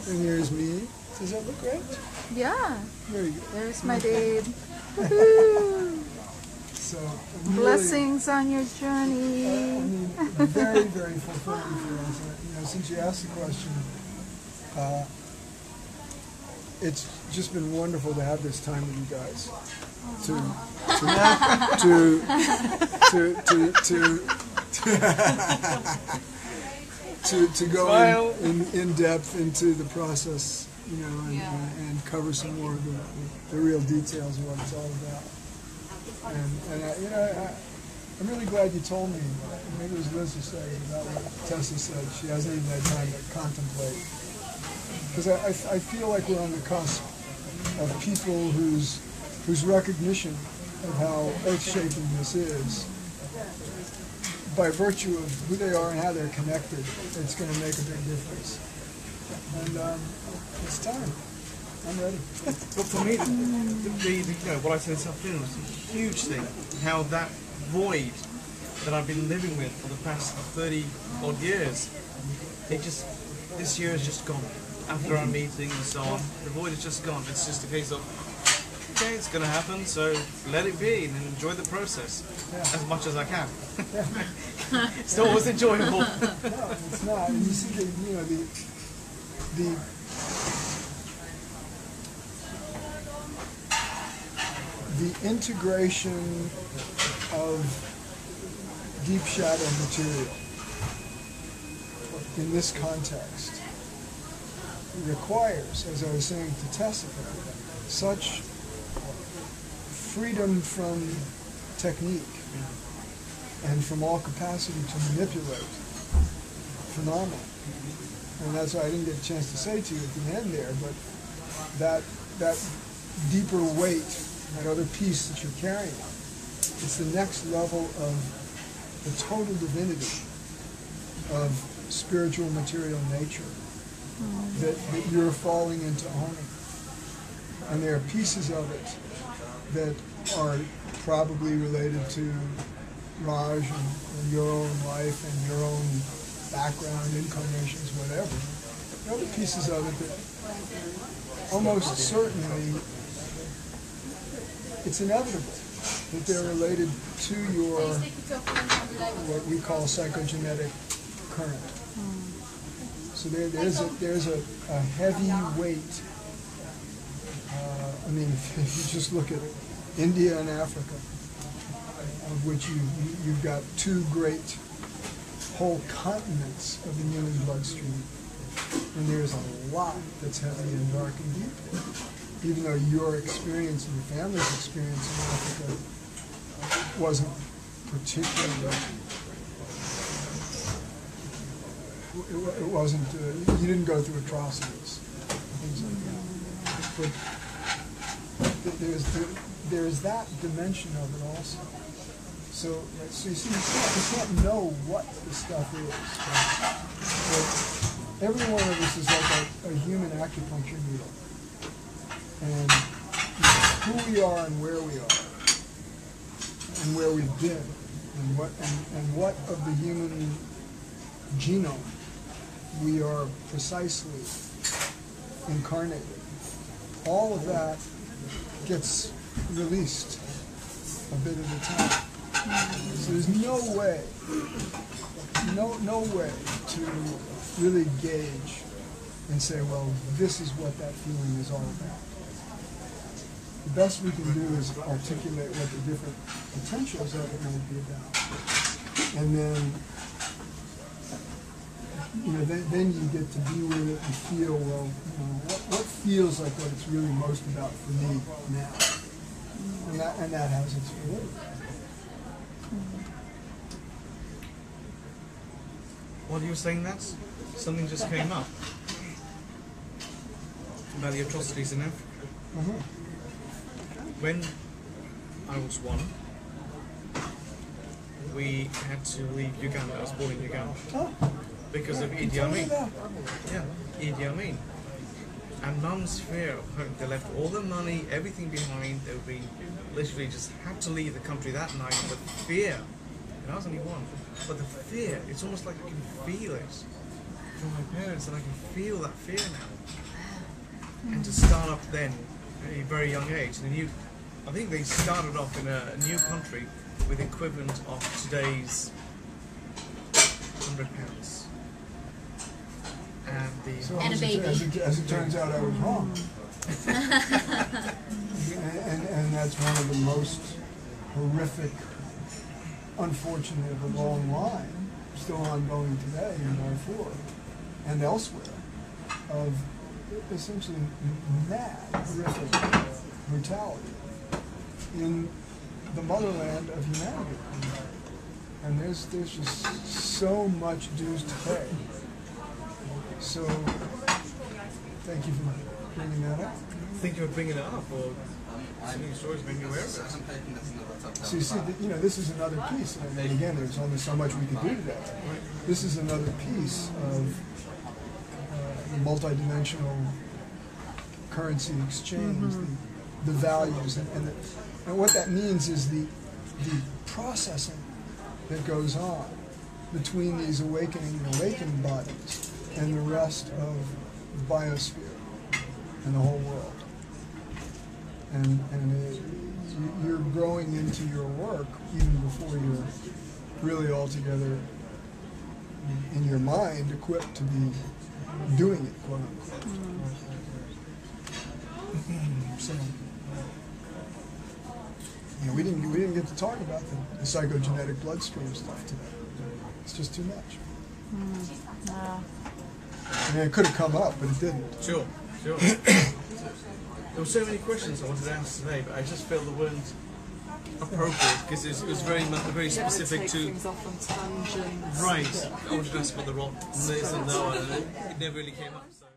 And here's me. Does that look right? Yeah. Very good. There's my babe. So Blessings on your journey. I mean, very, very fulfilling for us. You know, since you asked the question, it's just been wonderful to have this time with you guys. To go in depth into the process, you know, and cover some more of the real details of what it's all about. And you know, I'm really glad you told me. Maybe it was Liz who said about what Tessa said. She hasn't even had time to contemplate. Because I feel like we're on the cusp of people whose recognition of how earth-shaking this is, by virtue of who they are and how they're connected, it's going to make a big difference. And it's time. I'm ready. But for me, you know, what I said this afternoon was a huge thing. How that void that I've been living with for the past 30 odd years, this year is just gone. After our meeting and so on, the void is just gone. It's just a case of, okay, it's going to happen, so let it be and enjoy the process as much as I can. It's always enjoyable. No, it's not. And you see, you know, the integration of deep shadow material in this context requires, as I was saying to Tessa, such freedom from technique and from all capacity to manipulate phenomena. And that's why I didn't get a chance to say to you at the end there, but that deeper weight, that other piece that you're carrying, it's the next level of the total divinity of spiritual material nature that you're falling into owning. And there are pieces of it that are probably related to Raj and your own life and your own background, incarnations, whatever. There are other pieces of it that almost certainly it's inevitable that they're related to your, what we call psychogenetic current. So there's a heavy weight. I mean, if you just look at India and Africa, of which you've got two great whole continents of the human bloodstream, and there's a lot that's heavy and dark and deep. Even though your experience and your family's experience in Africa wasn't particularly, it wasn't, you didn't go through atrocities, things like that. But there's that dimension of it also. So you see, you can't know what the stuff is. But every one of us is like a human acupuncture needle. And who we are and where we are, and where we've been, and what of the human genome we are precisely incarnated. All of that gets released a bit at a time. So there's no way to really gauge and say, well, this is what that feeling is all about. The best we can do is articulate what the different potentials of it might be about. And then, you know, then you get to be with it and feel, well, you know, what feels like what it's really most about for me now. And that has its validity. While you were saying that, something just came up about the atrocities in Africa. When I was 1, we had to leave Uganda. I was born in Uganda because of Idi Amin. Yeah, Idi Amin. And Mum's fear of home. They left all the money, everything behind. They would be literally just had to leave the country that night with fear. And I was only 1. But the fear, it's almost like I can feel it from my parents, and I can feel that fear now. And to start up then at a very young age, I think they started off in a new country with equivalent of today's £100. And the So And a baby. as it turns out, I was wrong. and that's one of the most horrific, unfortunate of a long line, still ongoing today in Darfur and elsewhere, of essentially mad, horrific brutality in the motherland of humanity. And there's just so much dues to pay. So, thank you for bringing that up. Think of bringing it up, or something stories bring you aware of it. So you see, this is another piece, and again, there's only so much we can do today. This is another piece of multidimensional currency exchange, the values, and what that means is the processing that goes on between these awakening and awakened bodies and the rest of the biosphere and the whole world. You're growing into your work even before you're really altogether in your mind equipped to be doing it, quote unquote. So, we didn't get to talk about the psychogenetic bloodstream stuff today. It's just too much. Wow. I mean, it could have come up, but it didn't. Sure. There were so many questions I wanted to ask today, but I just felt they weren't appropriate because it was very specific to. Things off on tangents. Right. I wanted to ask about the rock, this and that, and it never really came up. So.